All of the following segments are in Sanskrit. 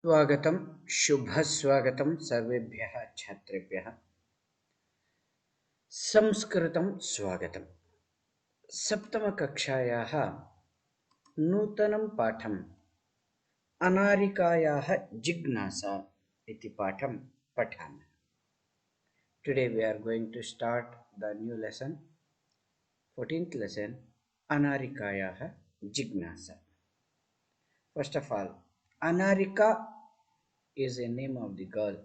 स्वागतं शुभस्वागतं सर्वेभ्यः छात्रेभ्यः। संस्कृतं स्वागतं। सप्तमकक्षायाः नूतनं पाठम् अनारिकायाः जिज्ञासा इति पाठं पठामः। Today we are going to start the new lesson, 14th lesson, Anarikayaha Jignasa. First of all, Anarika is a name of the girl.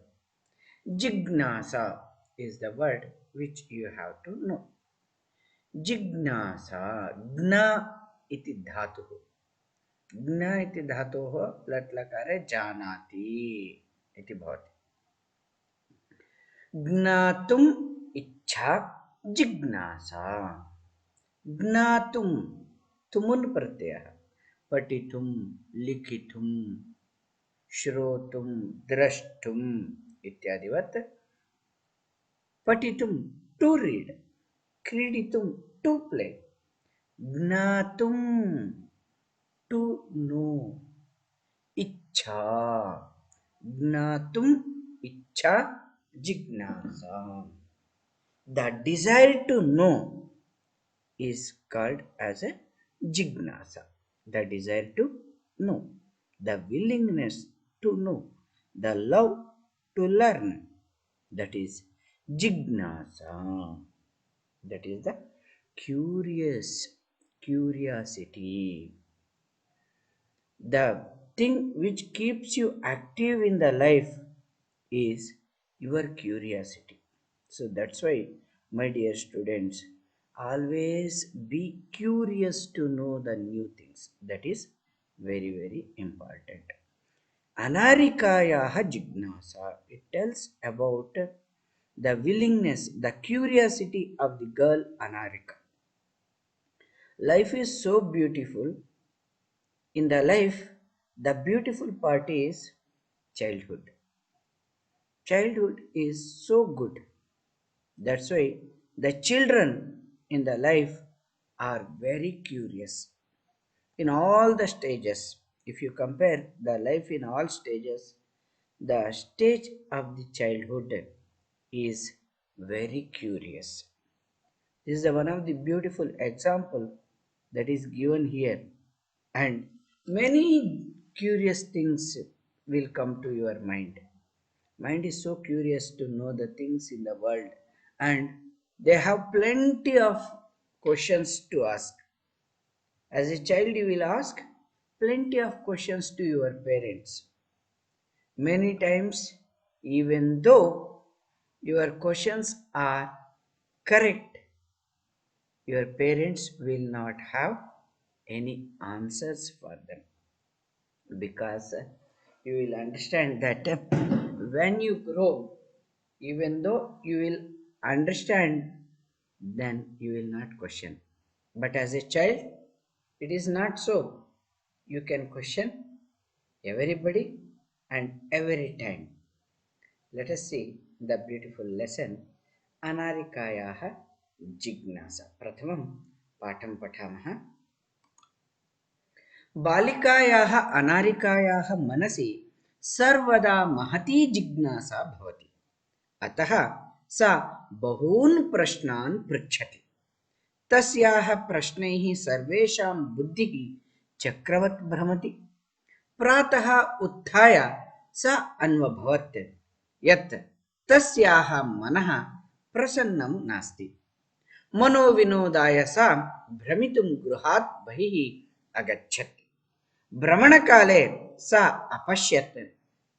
Jignasa is the word which you have to know. जिज्ञासा ज्ञ इति धातुः ज्ञ इति धातोः लट् लकारे जानाति इति भवति। ज्ञातुम् इच्छा जिज्ञासा। ज्ञातुं तुमुन् प्रत्ययः पठितुं लिखितुं श्रोतुं द्रष्टुम् इत्यादिवत् पठितुं टू रीड क्रीडितुं टू प्ले ज्ञातुं टू नो इच्छा ज्ञातुम् इच्छा जिज्ञासा। The desire to know is called as a jignasa. The desire to know, the willingness to know, the love to learn, that is jignasa. That is the curiosity, the thing which keeps you active in the life is your curiosity. So that's why, my dear students, always be curious to know the new things. That is very, very important. Anarikayaha jignasa, it tells about the willingness, the curiosity of the girl Anarika. Life is so beautiful. In the life, the beautiful part is childhood. Childhood is so good. That's why the children in the life are very curious. In all the stages, if you compare the life in all stages, the stage of the childhood is very curious. This is one of the beautiful example that is given here, and many curious things will come to your mind. Mind is so curious to know the things in the world, and they have plenty of questions to ask. As a child, you will ask plenty of questions to your parents. Many times, even though your questions are correct, your parents will not have any answers for them, because you will understand that when you grow, even though you will understand, then you will not question. But as a child, it is not so. You can question everybody and every time. Let us see the beautiful lesson Anarikayaha Jignasa. Prathamam Paఠం पठामः। बालिकायाः अनारिकायाः मनसि सर्वदा महती जिज्ञासा भवति। अतः सा बहून् प्रश्नान् पृच्छति। तस्याः प्रश्नैः सर्वेषां बुद्धिः चक्रवत् भ्रमति। प्रातः उत्थाय सा अन्वभवत् यत् तस्याः मनः प्रसन्नं नास्ति। मनोविनोदाय सा भ्रमितुं गृहात् बहिः अगच्छत्। भ्रमणकाले सा अपश्यत्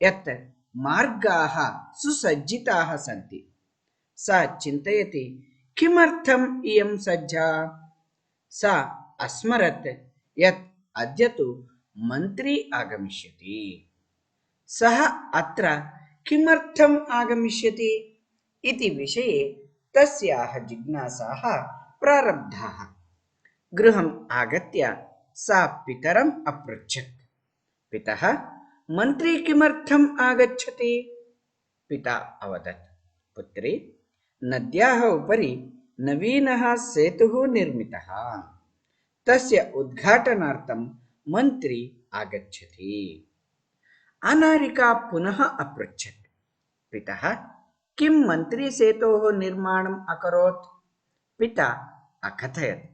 यत् मार्गाः सुसज्जिताः सन्ति। सा चिन्तयति किमर्थम् इयं सज्जा। सा अस्मरत् यत् अद्य तु मन्त्री आगमिष्यति। सः अत्र किमर्थम् आगमिष्यति इति विषये तस्याः जिज्ञासाः प्रारब्धाः। गृहम् आगत्य सा पितरम् अपृच्छत्। पितः मन्त्री किमर्थम् आगच्छति। पिता अवदत्, पुत्री, नद्याः उपरि नवीनः सेतुः निर्मितः, तस्य उद्घाटनार्थं मन्त्री आगच्छति। अनारिका पुनः अपृच्छत्, पितः किं मन्त्रीसेतोः निर्माणम् अकरोत्? पिता अकथयत्,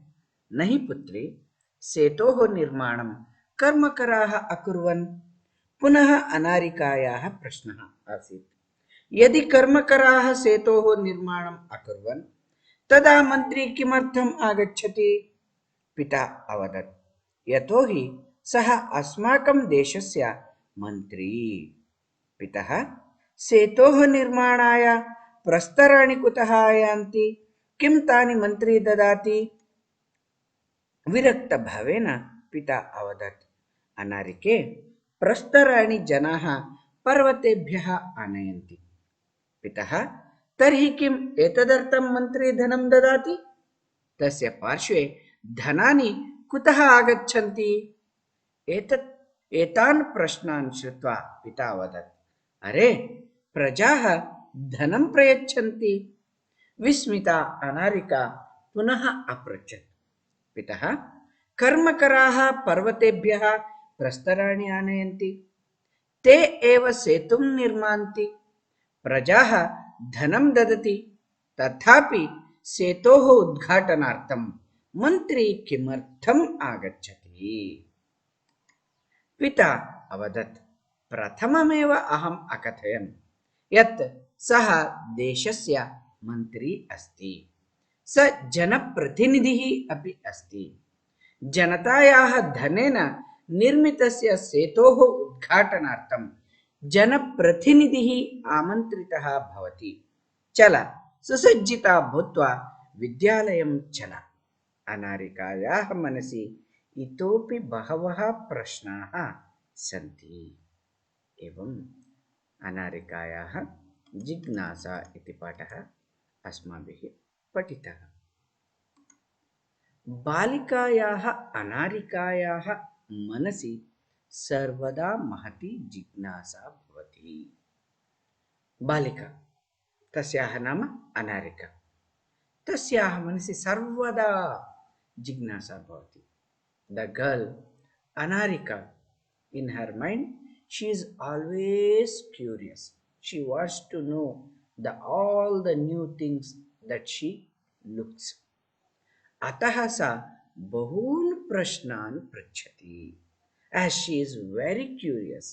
नहि पुत्री, सेतोः निर्माणं कर्मकराः अकुर्वन्। पुनः अनारिकायाः प्रश्नः आसीत्, यदि कर्मकराः सेतोः निर्माणम् अकुर्वन् तदा मन्त्री किमर्थम् आगच्छति? पिता अवदत्, यतोहि सः अस्माकं देशस्य मन्त्री। पितः, सेतोः निर्माणाय प्रस्तराणि कुतः आयान्ति? किं तानि मन्त्री ददाति? विरक्तभावेन पिता अवदत्, अनारिके, प्रस्तराणि जनाः पर्वतेभ्यः आनयन्ति। पितः, तर्हि किम् एतदर्थं मन्त्री धनं ददाति? तस्य पार्श्वे धनानि कुतः आगच्छन्ति? एतान् प्रश्नान् श्रुत्वा पिता वदत्, अरे, प्रजाः धनं प्रयच्छन्ति। विस्मिता अनारिका पुनः अपृच्छत्, पितः, कर्मकराः पर्वतेभ्यः प्रस्तराणि आनयन्ति, ते एव सेतुं निर्मान्ति, प्रजाः धनं ददति, तथापि सेतोः उद्घाटनार्थं मन्त्री किमर्थम् आगच्छति? पिता अवदत्, प्रथममेव अहम् अकथयन् यत् सः देशस्य मन्त्री अस्ति, स जनप्रतिनिधिः अपि अस्ति। जनतायाः धनेन निर्मितस्य सेतोः उद्घाटनार्थं जनप्रतिनिधिः आमन्त्रितः भवति। चल, सुसज्जिता भूत्वा विद्यालयं चल। अनारिकायाः मनसि इतोपि बहवः प्रश्नाः सन्ति। एवम् अनारिकायाः जिज्ञासा इति पाठः अस्माभिः पठितः। बालिकायाः अनारिकायाः मनसि सर्वदा महती जिज्ञासा भवति। बालिका, तस्याः नाम अनारिका, तस्याः मनसि सर्वदा जिज्ञासा भवति। The girl Anarika, in her mind, she is always curious. She wants to know all the new things that she looks. अतः सा बहून् प्रश्नान् पृच्छति. As she is very curious,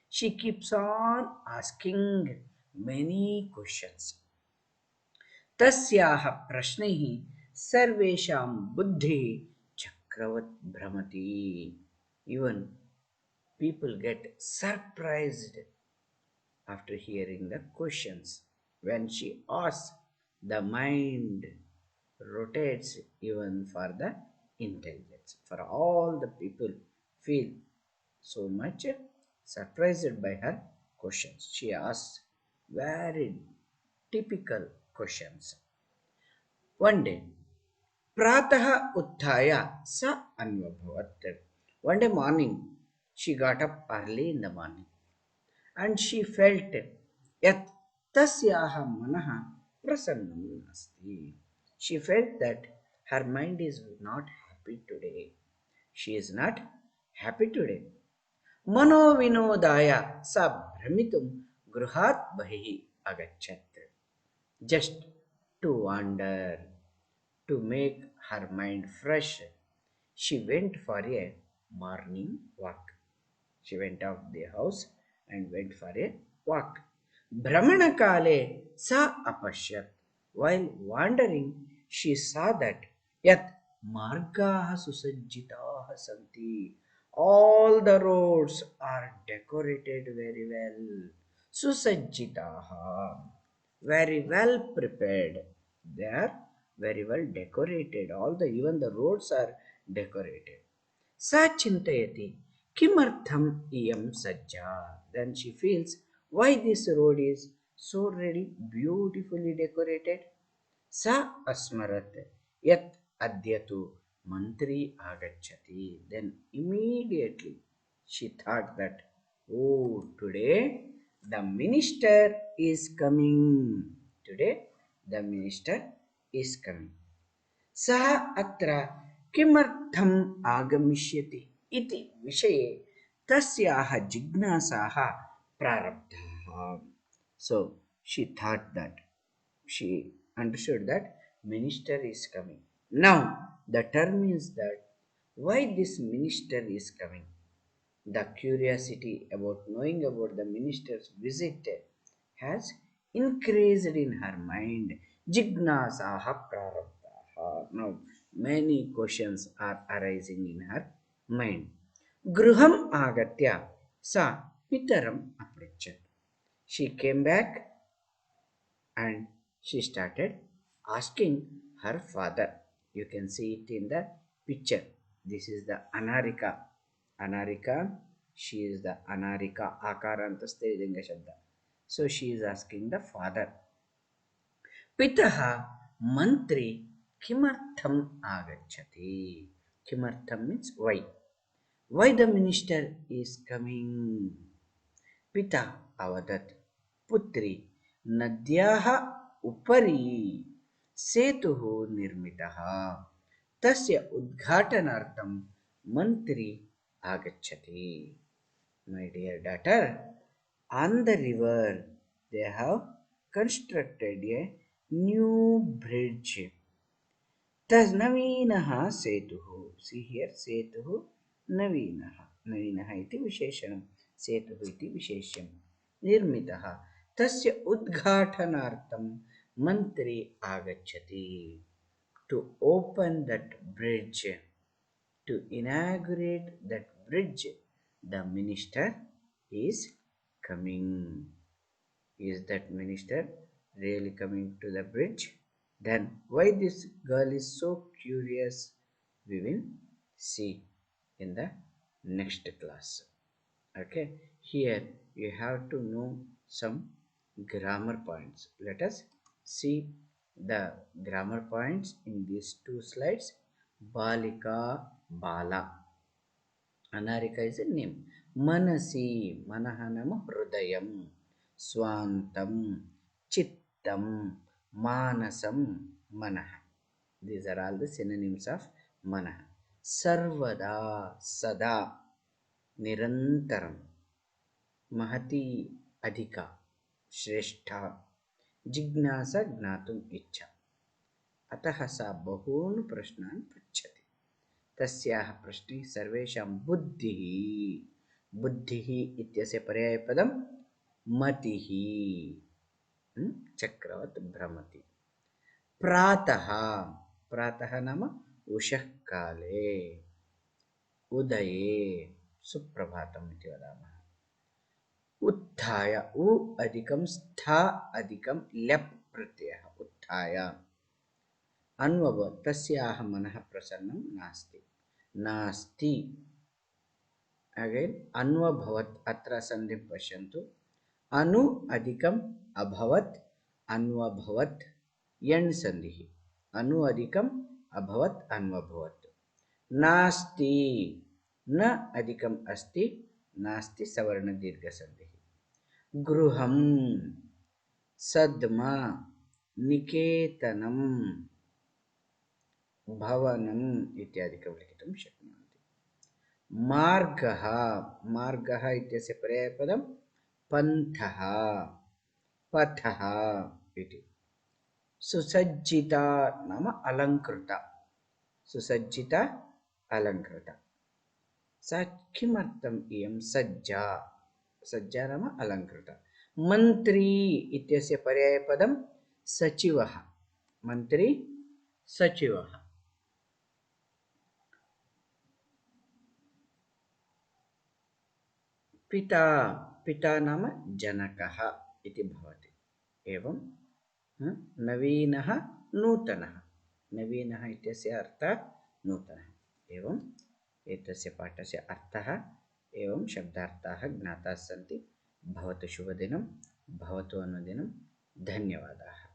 she keeps on asking many questions. तस्याः प्रश्नैः सर्वेषां बुद्धिः चक्रवत् भ्रमति. Even people get surprised after hearing the questions. When she asks, the mind rotates even for the intelligence. For all the people feel so much surprised by her questions. She asks very typical questions. One day, Pratah Uttaya sa Anvabhavat. One day morning, she got up early in the morning and she felt yat tasyaha manaha prasannam nasti. She felt that her mind is not happy today. She is not happy today. Mano vinodaya sa bhramitum gruhat bahihi agachat. Just to wander, to make her mind fresh, she went for a morning walk. She went out of the house and went for a walk. Brahmanakale sa apashyat. While wandering, she saw that yat margaha susajjitaha santi. All the roads are decorated very well. Susajjitaha, very well prepared. They are very well decorated. Even the roads are decorated. Sa chintayati kimartham iyam sajja. Then she feels why this road is so really beautifully decorated. Sa asmarat yat adyatu mantri agachati. Then immediately she thought that, oh, today the minister is coming. Today the minister is coming. सः अत्र किमर्थम् आगमिष्यति इति विषये तस्याः जिज्ञासाः प्रारब्धाः. So she thought that, she understood that minister is coming. Now the term is that why this minister is coming. The curiosity about knowing about the minister's visit has increased in her mind. Jignasaha prarabdhaha. Now many questions are arising in her mind. Gruham agatya sa pitaram aprichat. She came back and she started asking her father. You can see it in the picture. This is the Anarika. Anarika, she is the Anarika Akaranta Strilinga Shabda. So she is asking the father. Pitaha mantri kimartham agachati. Kimartham means why. Why the minister is coming? पिता अवदत् पुत्री नद्याः उपरि सेतुः निर्मितः तस्य उद्घाटनार्थं मन्त्री आगच्छति. My dear daughter, on the river they have constructed a new bridge. नवीनः सेतुः. See here सेतुः नवीनः. नवीनः इति विशेषणं, सेतुः इति विशेष्यं. निर्मितः. तस्य उद्घाटनार्थं मन्त्री आगच्छति. To open that bridge, to inaugurate that bridge, the minister is coming. Is that minister really coming to the bridge? Then why this girl is so curious, we will see in the next class. Okay, here you have to know some grammar points. Let us see the grammar points in these two slides. Balika, Bala. Anarika is a name. Manasi, Manaha nama Hrudayam. Swantam, Chittam, Manasam, Manaha. These are all the synonyms of Manaha. Sarvada, Sada, Nirantaram, Mahati, Adhika, Shrestha, Jignasa, Gnatum, Icha. अतः सा बहून् प्रश्नान् पृच्छति. तस्याः प्रश्ने सर्वेषां बुद्धिः. बुद्धिः इत्यस्य पर्यायपदं मतिः. चक्रवत् भ्रमति. प्रातः. प्रातः नाम उषः काले. उदये सुप्रभातम् इति वदामः. उत्थाय. उ अधिकं स्था अधिकं ल्यप् प्रत्ययः. उत्थाय. अन्वभवत्. तस्याः मनः प्रसन्नं नास्ति. नास्ति. अगेन अन्वभवत्. अत्र सन्धिं पश्यन्तु. अनु अधिकम् अभवत् अन्वभवत्. यण् सन्धिः. अनु अधिकम् अभवत् अन्वभवत्. नास्ति. न अधिकम् अस्ति. नास्ति सवर्ण दीर्घ सन्धिः. गृहं. सद्मा. निकेतनम्. भवनम् इत्यादिकं लिखितुं शक्नुवन्ति. मार्गः. मार्गः इत्यस्य पर्यायपदं पन्थः. पथः इति. सुसज्जिता नाम अलङ्कृता. सुसज्जिता अलङ्कृता. सा किमर्थम् इयं सज्जा. सज्जा नाम अलङ्कृता. मन्त्री इत्यस्य पर्यायपदं सचिवः. मन्त्री सचिवः. पिता. पिता नाम जनकः इति भवति. एवं नवीनः नूतनः. नवीनः इत्यस्य अर्थः नूतनः. एवं एतस्य पाठस्य अर्थः एवं शब्दार्थाः ज्ञाताः सन्ति. भवतु शुभदिनं. भवतु अनुदिनं. धन्यवादाः.